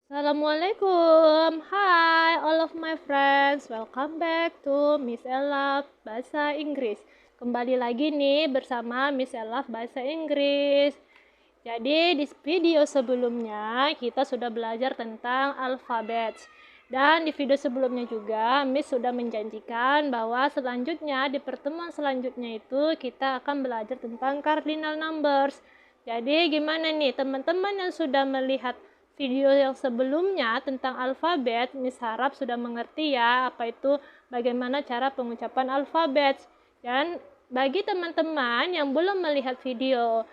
Assalamualaikum. Hi all of my friends. Welcome back to Miss Elaf Bahasa Inggris. Kembali lagi nih bersama Miss Elaf Bahasa Inggris. Jadi di video sebelumnya kita sudah belajar tentang alfabet. Dan di video sebelumnya juga Miss sudah menjanjikan bahwa selanjutnya di pertemuan selanjutnya itu kita akan belajar tentang cardinal numbers. Jadi gimana nih teman-teman yang sudah melihat video yang sebelumnya tentang alfabet, Miss harap sudah mengerti ya apa itu bagaimana cara pengucapan alfabet. Dan bagi teman-teman yang belum melihat video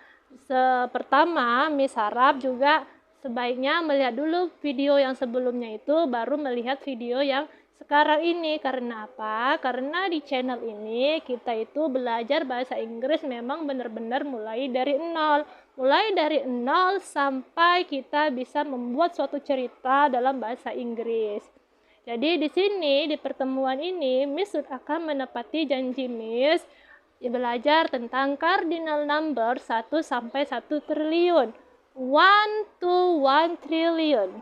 pertama, Miss harap juga sebaiknya melihat dulu video yang sebelumnya itu baru melihat video yang sekarang ini. Karena apa? Karena di channel ini kita itu belajar bahasa Inggris memang benar-benar mulai dari nol. Mulai dari nol sampai kita bisa membuat suatu cerita dalam bahasa Inggris. Jadi di sini di pertemuan ini Miss akan menepati janji Miss belajar tentang cardinal number 1 sampai 1 triliun. 1 to 1 trillion.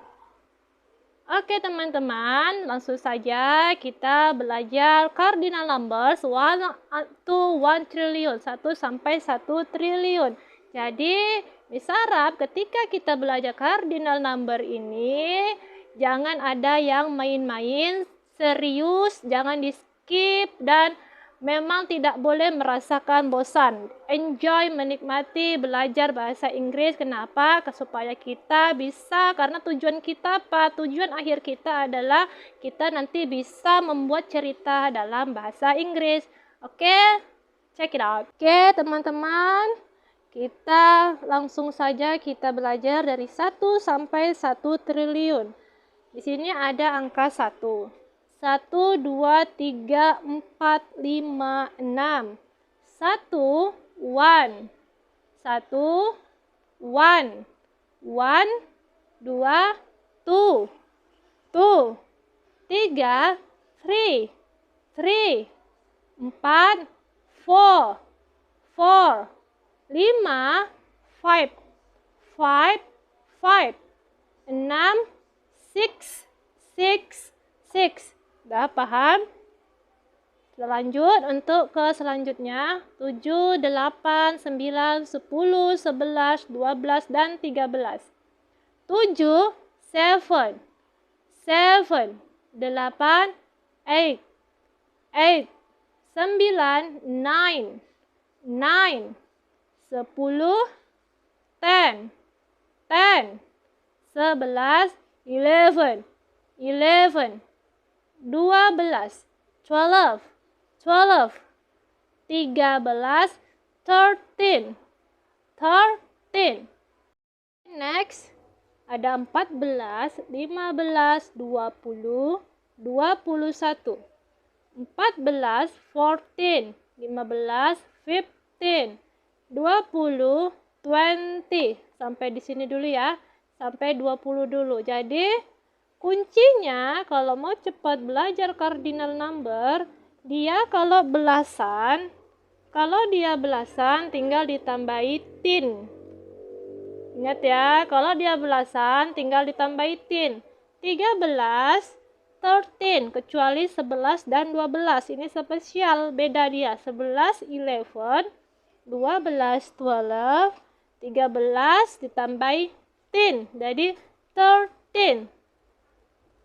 Oke teman-teman, langsung saja kita belajar cardinal numbers 1 to 1 trillion, 1 sampai 1 triliun. Jadi, Miss harap ketika kita belajar cardinal number ini, jangan ada yang main-main, serius, jangan di-skip, dan memang tidak boleh merasakan bosan. Enjoy, menikmati belajar bahasa Inggris. Kenapa? Supaya kita bisa, karena tujuan kita apa? Tujuan akhir kita adalah kita nanti bisa membuat cerita dalam bahasa Inggris. Oke? Check it out. Oke, teman-teman. Kita langsung saja kita belajar dari 1 sampai 1 triliun. Di sini ada angka 1. 1, 2, 3, 4, 5, 6. 1, 1. 1, 1. 1, 2, 2. 2. 3, 3. 3. 4, 4. 4. 5, 5. 5, 5. 6, 6. 6, 6. Udah paham? Lanjut untuk ke selanjutnya. 7, 8, 9, 10, 11, 12, dan 13. 7, 7. 7. 8, 8. 8. 9, 9. 9. 10, 10. 10. 11, 11. 11. 12, 12. 12. 13, 13. 13. Next, ada 14, 15, 20, 21. 14, 14. 15, 15. 20, 20. Sampai di sini dulu ya. Sampai 20 dulu. Jadi, kuncinya kalau mau cepat belajar cardinal number, dia kalau dia belasan tinggal ditambahi tin. Ingat ya, kalau dia belasan tinggal ditambahi tin. 13, 13, kecuali 11 dan 12. Ini spesial, beda dia. 11, 11, 12, 12, 13 ditambahi tin. Jadi 13.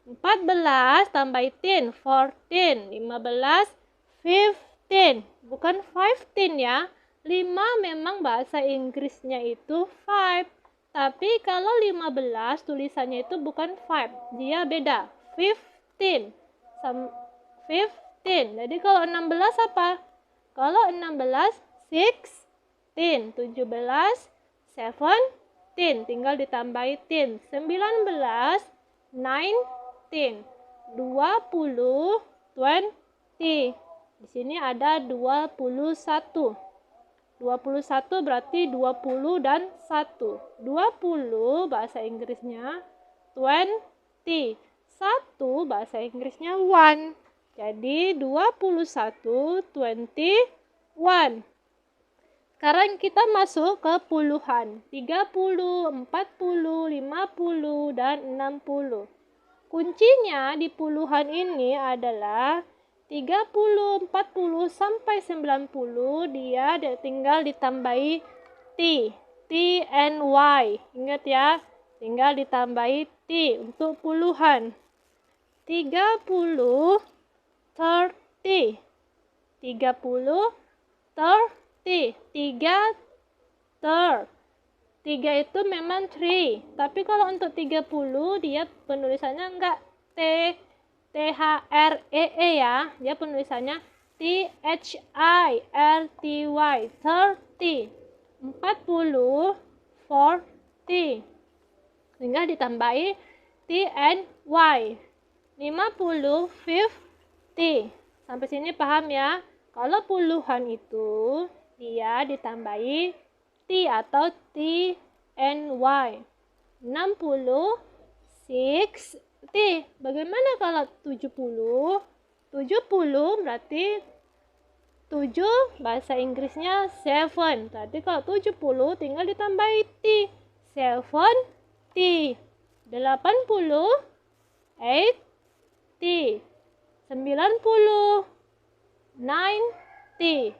14 tambah 10, 14. 15, 15. Bukan 15 ya. 5 memang bahasa Inggrisnya itu 5. Tapi kalau 15 tulisannya itu bukan 5. Dia beda. 15. 15. Jadi kalau 16 apa? Kalau 16, 16. 17, 17. Tinggal ditambahi 10. 19, 9. 20, 20. Di sini ada 21. 21 berarti 20 dan 1. 20 bahasa Inggrisnya 20. 1 bahasa Inggrisnya 1. Jadi 21, 21. Sekarang kita masuk ke puluhan. 30, 40, 50, dan 60. Kuncinya di puluhan ini adalah 30, 40, sampai 90 dia tinggal ditambahi T. T and Y. Ingat ya, tinggal ditambahi T untuk puluhan. 30, 30. 30, 30. 3, 3 itu memang 3. Tapi kalau untuk 30 dia penulisannya enggak THREE ya. Dia penulisannya THIRTY. 30. 40, 40. Sehingga ditambahi T and Y. 50, 50. Sampai sini paham ya? Kalau puluhan itu dia ditambahi T atau T and Y. 60, 60. Bagaimana kalau 70? 70 berarti 7 bahasa Inggrisnya 7. Berarti kalau 70 tinggal ditambahi T. 70. 80, 80. 90, 90.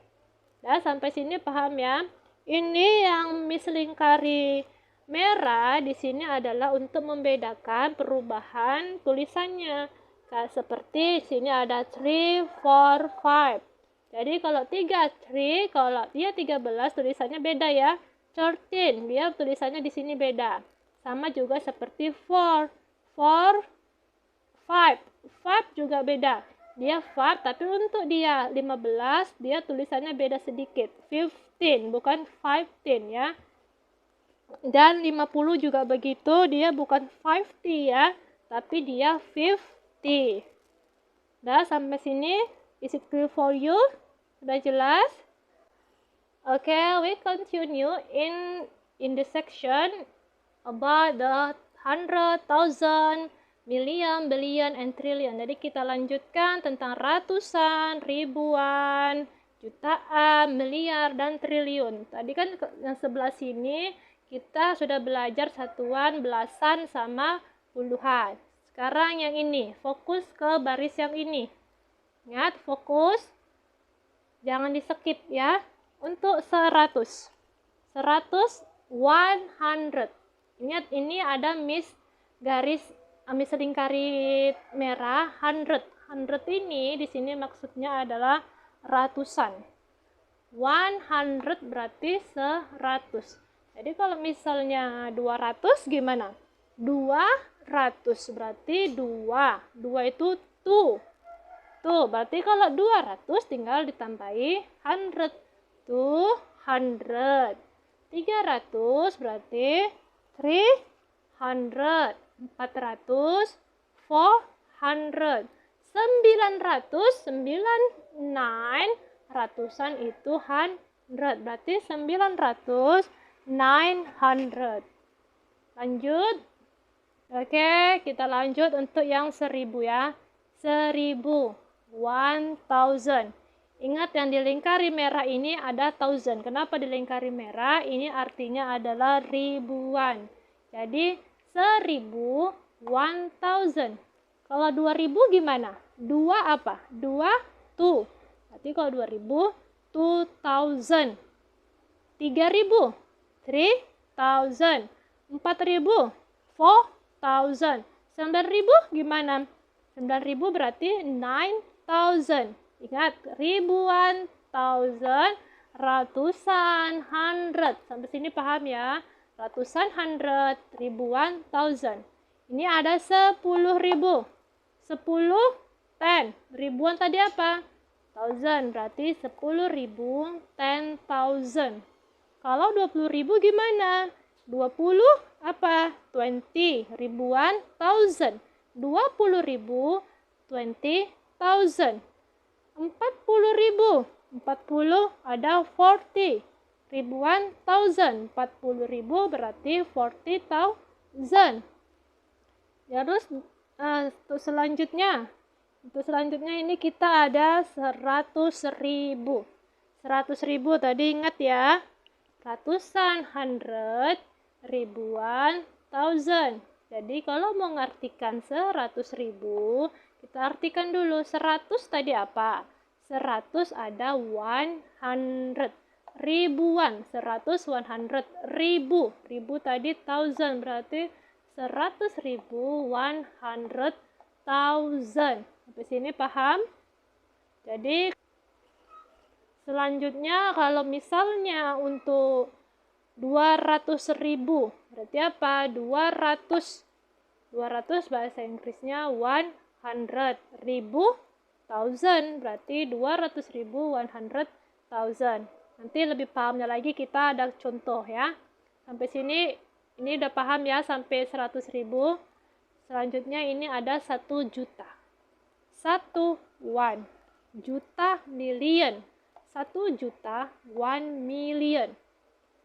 Nah, sampai sini paham ya? Ini yang Miss lingkari merah di sini adalah untuk membedakan perubahan tulisannya. Kayak seperti sini ada 3, 4, 5. Jadi kalau 3, 3, kalau dia 13 tulisannya beda ya. 13, dia tulisannya di sini beda. Sama juga seperti 4, 4, 5. 5 juga beda. Dia 5, tapi untuk dia 15, dia tulisannya beda sedikit. 15, bukan 15 ya. Dan 50 juga begitu, dia bukan 50 ya, tapi dia 50. Dah, sampai sini, is it clear for you? Sudah jelas? Okay, we continue in the section about the 100,000, million, billion, and trillion. Jadi kita lanjutkan tentang ratusan, ribuan, jutaan, miliar, dan triliun. Tadi kan yang sebelah sini kita sudah belajar satuan, belasan, sama puluhan. Sekarang yang ini, fokus ke baris yang ini. Ingat, fokus. Jangan di skip ya. Untuk 100. 100, 100. Ingat, ini ada garis lingkari merah 100. 100 ini di sini maksudnya adalah ratusan. 100 berarti 100. Jadi kalau misalnya 200 gimana? 200 berarti 2. 2 itu 2. Tuh, berarti kalau 200 tinggal ditambahi 100. 200. 300 berarti 300. 400, 400. 900, 9 ratusan itu 100. Berarti 900, 900. Lanjut. Oke, kita lanjut untuk yang 1000 ya. 1000, 1000. Ingat yang dilingkari merah ini ada 1000. Kenapa dilingkari merah? Ini artinya adalah ribuan. Jadi 1000, 1000. Kalau 2000 gimana? 2 apa? 2, 2. Berarti kalau 2000, 2000. 3000, 3000. 4000, 4000. 9000 gimana? 9000 berarti 9000. Ingat, ribuan, thousand, ratusan, hundred. Sampai sini paham ya? Ratusan, hundred, ribuan, thousand. Ini ada 10.000. 10, 10. Ribuan tadi apa? Thousand, berarti 10.000, 10,000. Kalau 20.000 gimana? 20 apa? 20. Ribuan, thousand. 20.000, 20,000. 40.000. 40 ada 40. Ribuan, thousand. 40.000 berarti 40,000. Terus untuk selanjutnya ini kita ada 100.000. 100.000 tadi ingat ya. ratusan, hundred, ribuan, thousand. Jadi kalau mau mengartikan 100.000, kita artikan dulu 100 tadi apa? 100 ada 100. Ribuan, 100, 100, ribu. Ribu tadi thousand, berarti 100.000, 100,000. Sampai sini paham? Jadi selanjutnya kalau misalnya untuk 200.000, berarti apa? 200 bahasa Inggrisnya 100. Ribu, thousand, berarti 200.000, 100,000. Nanti lebih pahamnya lagi kita ada contoh ya. Sampai sini ini udah paham ya, sampai 100.000. Selanjutnya ini ada 1 juta. 1 juta, million. 1 juta, 1 million.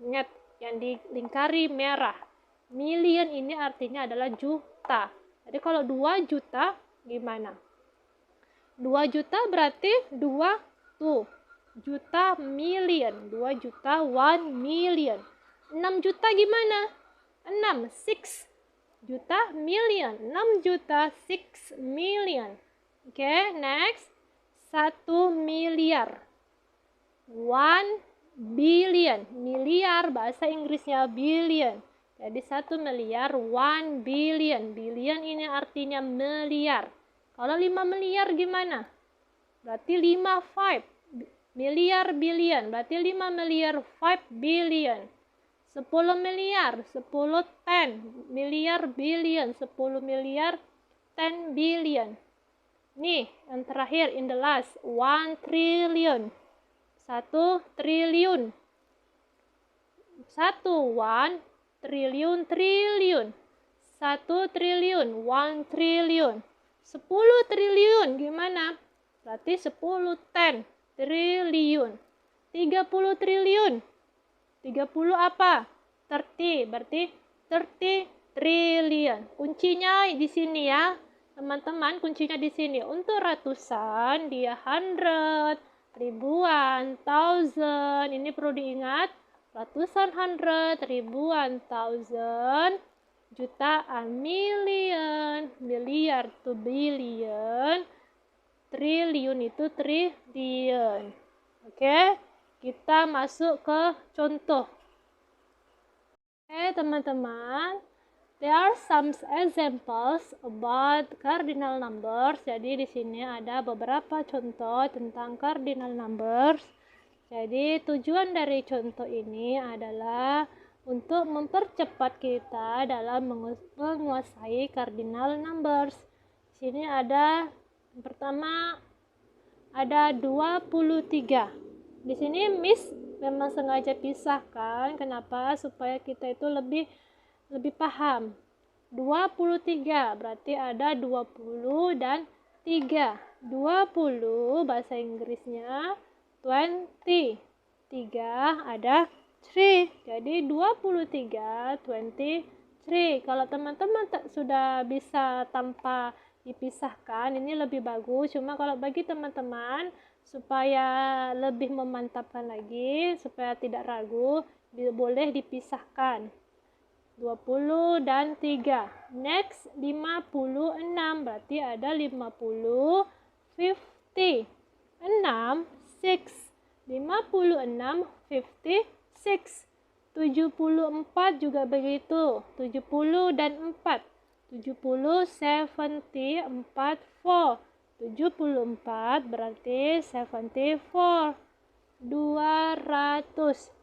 Ingat yang dilingkari merah. Million ini artinya adalah juta. Jadi kalau 2 juta gimana? 2 juta berarti 2 juta, million. 2 juta, 1 million. 6 juta gimana? 6, 6 juta, million. 6 juta, 6 million. Oke, next. 1 miliar. 1 billion. Miliar bahasa Inggrisnya billion. Jadi 1 miliar, 1 billion. Billion ini artinya miliar. Kalau 5 miliar gimana? Berarti 5 miliar, billion. Berarti 5 miliar, 5 billion. 10 miliar, 10 miliar, billion. 10 miliar, 10 billion. Nih, yang terakhir, in the last, 1 trillion. 1 triliun. 1 triliun, 1 triliun, 1 triliun. 10 triliun gimana? Berarti 10 triliun. 30 triliun. 30 apa? 30, berarti 30 triliun. Kuncinya di sini ya. Teman-teman, kuncinya di sini. Untuk ratusan dia 100, ribuan, thousand. Ini perlu diingat. Ratusan, 100, ribuan, thousand, jutaan, million, miliar itu billion, triliun itu triliun. Oke, kita masuk ke contoh. Oke, teman-teman. There are some examples about cardinal numbers. Jadi di sini ada beberapa contoh tentang cardinal numbers. Jadi tujuan dari contoh ini adalah untuk mempercepat kita dalam menguasai cardinal numbers. Di sini ada yang pertama ada 23. Di sini Miss memang sengaja pisahkan. Kenapa? Supaya kita itu lebih paham. 23 berarti ada 20 dan 3. 20 bahasa Inggrisnya 20. 3 ada 3. Jadi 23, 23. Kalau teman-teman sudah bisa tanpa dipisahkan, ini lebih bagus. Cuma kalau bagi teman-teman supaya lebih memantapkan lagi, supaya tidak ragu, boleh dipisahkan. 20 dan 3. Next, 56. Berarti ada 50, 50. 6, 6. 56, 56. 74 juga begitu. 70 dan 4. 70, 70, 4, 4. 74 berarti 74. 200.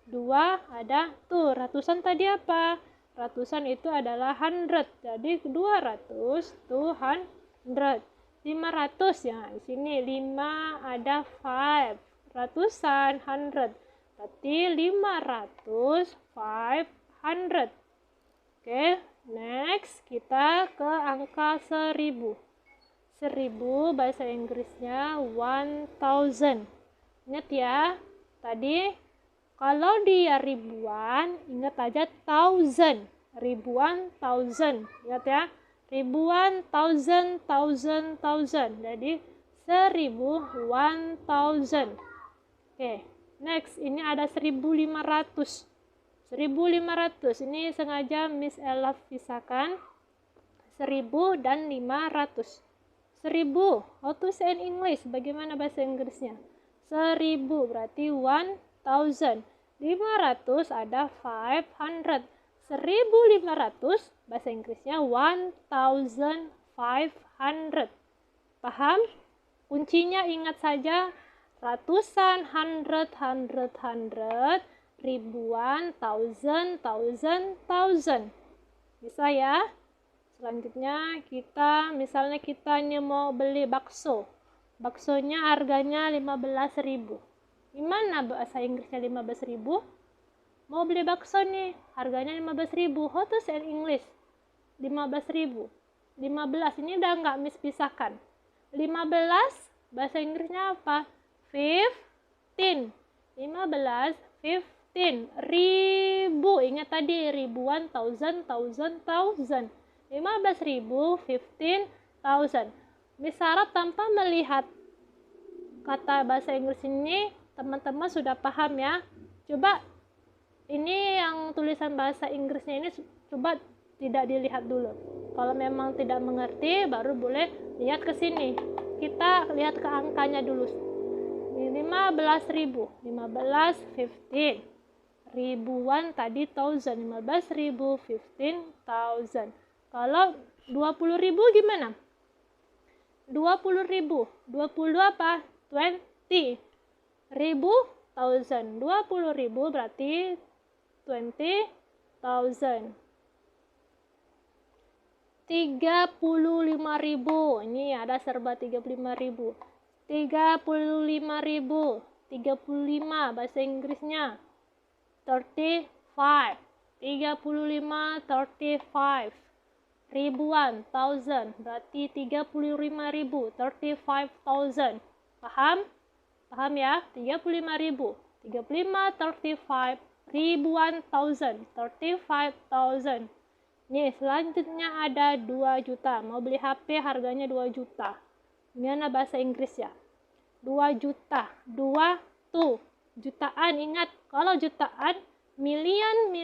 2 ada tuh, ratusan tadi apa? Ratusan itu adalah 100. Jadi 200 tuh 100. 500 ya. Di sini 5 ada 5. Ratusan 100. Berarti 500, 500. Oke, next kita ke angka 1000. 1000 bahasa Inggrisnya 1000. Ingat ya, tadi kalau dia ribuan, ingat aja thousand. Ribuan, thousand. Ingat ya. Ribuan, thousand, thousand, thousand. Jadi 1000, 1000. Oke. Next, ini ada 1500. 1500. Ini sengaja Miss Ella pisahkan 1000 dan 500. 1000. How to say in English? Bagaimana bahasa Inggrisnya? 1000 berarti 1000. 500 ada 500. 1500 bahasa Inggrisnya 1500. Paham? Kuncinya ingat saja ratusan, hundred, ribuan, thousand. Bisa ya? Selanjutnya misalnya kita ini mau beli bakso. Baksonya harganya 15.000. Gimana bahasa Inggrisnya 15.000? Mau beli bakso nih, harganya 15.000. How to say in English? 15.000. 15 ini udah nggak mispisahkan. 15 bahasa Inggrisnya apa? 15. 15, 15. Ribu. Ingat tadi ribuan, thousand. 15.000, 15,000. Miss Sarah tanpa melihat kata bahasa Inggris ini, teman-teman sudah paham ya. Coba ini yang tulisan bahasa Inggrisnya ini coba tidak dilihat dulu. Kalau memang tidak mengerti baru boleh lihat ke sini. Kita lihat ke angkanya dulu. 15.000. 15, 15. Ribuan tadi thousand. 15.000, 15,000. Kalau 20.000 gimana? 20.000. 20 apa? 20. Ribu, thousand. 20.000 berarti 20,000. 35.000. Ini ada serba 35.000. 35.000. 35 bahasa Inggrisnya 35. 35, 35. Ribuan, thousand, berarti 35.000, 35,000. Paham? Paham ya? 35.000. 35, 35, ribuan, thousand, 35,000. Nih, selanjutnya ada 2 juta. Mau beli HP harganya 2 juta. Gimana bahasa Inggris ya? 2 juta. 2 tuh. Jutaan, ingat. Kalau jutaan, million.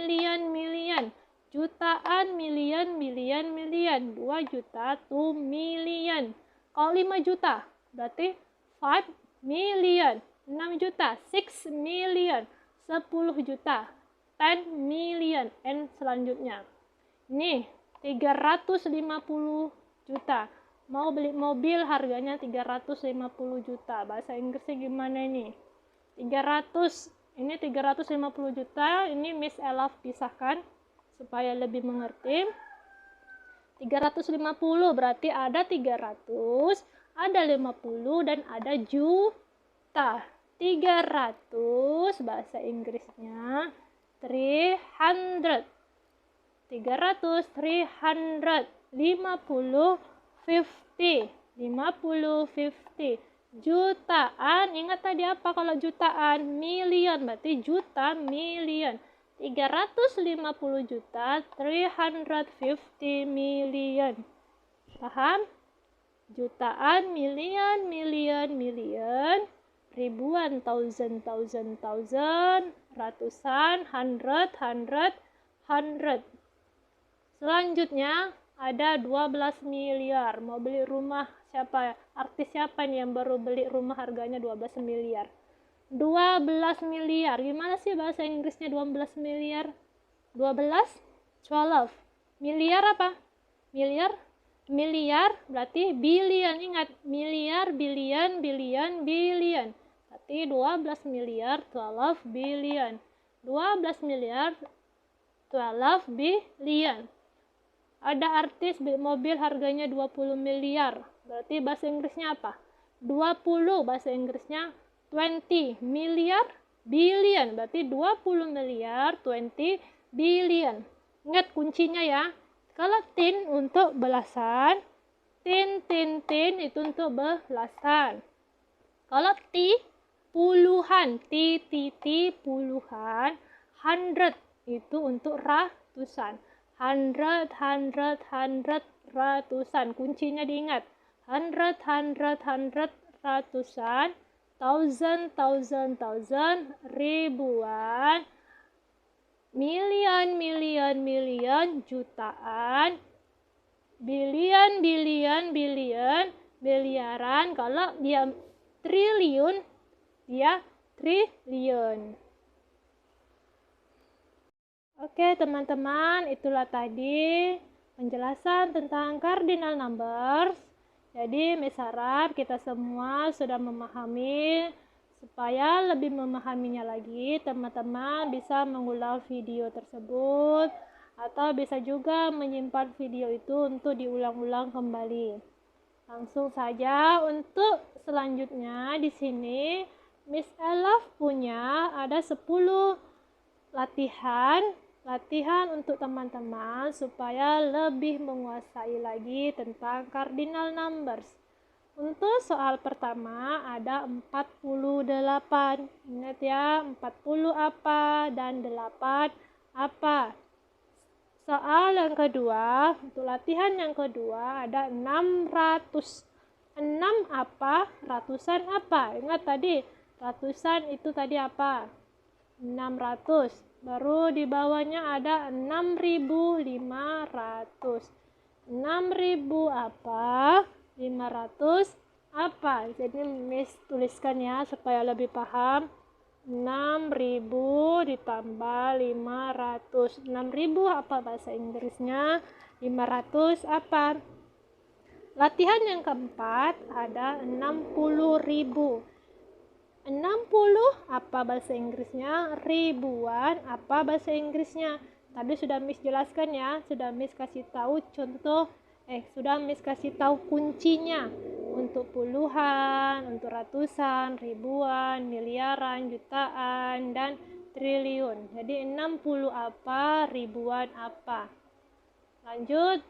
Jutaan, million. 2 juta to million. Kalau 5 juta, berarti 5 million. 6 juta, 6 million. 10 juta, 10 million. And selanjutnya. Nih, 350 juta. Mau beli mobil harganya 350 juta. Bahasa Inggrisnya gimana ini? 350 juta. Ini Miss Ella pisahkan supaya lebih mengerti. 350 berarti ada 300, ada 50 dan ada juta. 300 bahasa Inggrisnya 300. 300, 300. 50, 50. 50, 50. Jutaan, ingat tadi apa kalau jutaan? Million, berarti juta, million. 350 juta, 350 million. Paham? Jutaan, million. Ribuan, thousand. Ratusan, hundred. Selanjutnya ada 12 miliar. Mau beli rumah siapa? Artis siapa nih yang baru beli rumah harganya 12 miliar? 12 miliar. Gimana sih bahasa Inggrisnya 12 miliar? 12? 12. Miliar apa? Miliar berarti billion. Ingat, miliar, billion. Berarti 12 miliar, 12 billion. 12 miliar, 12 billion. Ada artis beli mobil harganya 20 miliar. Berarti bahasa Inggrisnya apa? 20 bahasa Inggrisnya 20 miliar billion. Berarti 20 miliar 20 billion. Ingat kuncinya ya. Kalau tin untuk belasan, tin itu untuk belasan. Kalau puluhan, puluhan, hundred itu untuk ratusan. Hundred, ratusan. Kuncinya diingat. Hundred, ratusan. thousand, ribuan, million, jutaan, billion, miliaran. Kalau dia triliun, dia triliun. Oke teman-teman, itulah tadi penjelasan tentang cardinal numbers. Jadi Miss harap kita semua sudah memahami. Supaya lebih memahaminya lagi, teman-teman bisa mengulang video tersebut atau bisa juga menyimpan video itu untuk diulang-ulang kembali. Langsung saja untuk selanjutnya di sini Miss Elaf punya ada 10 latihan untuk teman-teman supaya lebih menguasai lagi tentang cardinal numbers. Untuk soal pertama ada 48. Ingat ya, 40 apa dan 8 apa. Soal yang kedua, untuk latihan yang kedua ada 600. 6 apa, ratusan apa. Ingat tadi, ratusan itu tadi apa? 600. Baru di bawahnya ada 6.500. 6.000 apa? 500 apa? Jadi Miss tuliskan ya supaya lebih paham. 6.000 ditambah 500. 6.000 apa bahasa Inggrisnya? 500 apa? Latihan yang keempat ada 60.000. 60 apa bahasa Inggrisnya? Ribuan apa bahasa Inggrisnya? Tadi sudah Miss jelaskan ya, sudah Miss kasih tahu contoh, sudah Miss kasih tahu kuncinya untuk puluhan, untuk ratusan, ribuan, miliaran, jutaan, dan triliun. Jadi 60 apa, ribuan apa. Lanjut,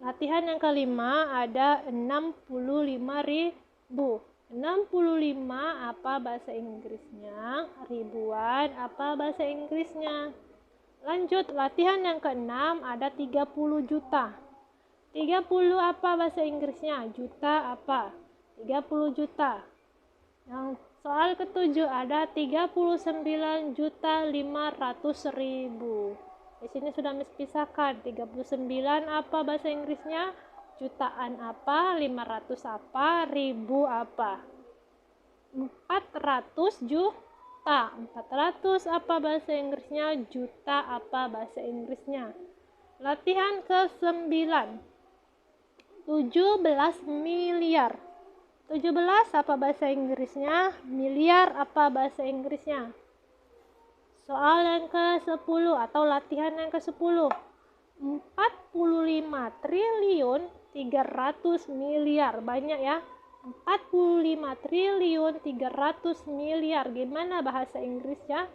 latihan yang kelima ada 65.000. 65 apa bahasa Inggrisnya? Ribuan apa bahasa Inggrisnya? Lanjut, latihan yang keenam ada 30 juta. 30 apa bahasa Inggrisnya? Juta apa? 30 juta. Yang soal ketujuh ada 39.500.000. Di sini sudah mispisahkan. 39 apa bahasa Inggrisnya? Jutaan apa, 500 apa, ribu apa. 400 juta. 400 apa bahasa Inggrisnya? Juta apa bahasa Inggrisnya. Latihan ke-9. 17 miliar. 17 apa bahasa Inggrisnya? Miliar apa bahasa Inggrisnya. Soal yang ke-10 atau latihan yang ke-10. 45 triliun 300 miliar. Banyak ya. 45 triliun 300 miliar. Gimana bahasa Inggrisnya?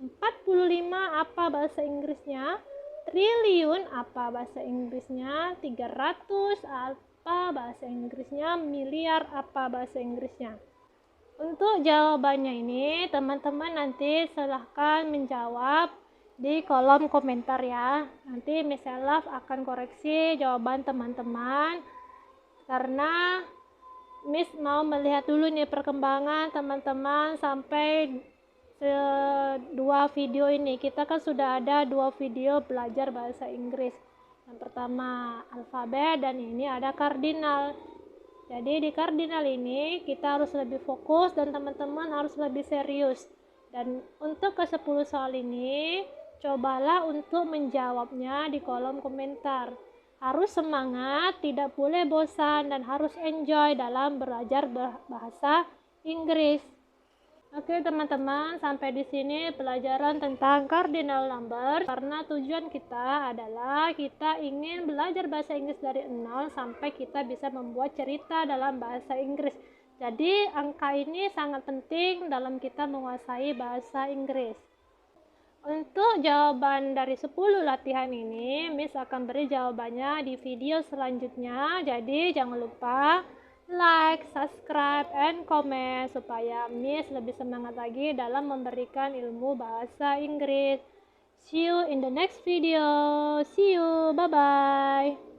45 apa bahasa Inggrisnya? Triliun apa bahasa Inggrisnya? 300 apa bahasa Inggrisnya? Miliar apa bahasa Inggrisnya? Untuk jawabannya ini teman-teman nanti silahkan menjawab di kolom komentar ya. Nanti Miss Elaf akan koreksi jawaban teman-teman karena Miss mau melihat dulu nih perkembangan teman-teman sampai 2 video ini. Kita kan sudah ada 2 video belajar bahasa Inggris. Yang pertama alfabet dan ini ada kardinal. Jadi di kardinal ini kita harus lebih fokus dan teman-teman harus lebih serius. Dan untuk ke-10 soal ini cobalah untuk menjawabnya di kolom komentar. Harus semangat, tidak boleh bosan, dan harus enjoy dalam belajar bahasa Inggris. Oke teman-teman, sampai di sini pelajaran tentang cardinal number. Karena tujuan kita adalah kita ingin belajar bahasa Inggris dari 0 sampai kita bisa membuat cerita dalam bahasa Inggris. Jadi angka ini sangat penting dalam kita menguasai bahasa Inggris. Untuk jawaban dari 10 latihan ini, Miss akan beri jawabannya di video selanjutnya. Jadi jangan lupa like, subscribe, and comment supaya Miss lebih semangat lagi dalam memberikan ilmu bahasa Inggris. See you in the next video. See you. Bye-bye.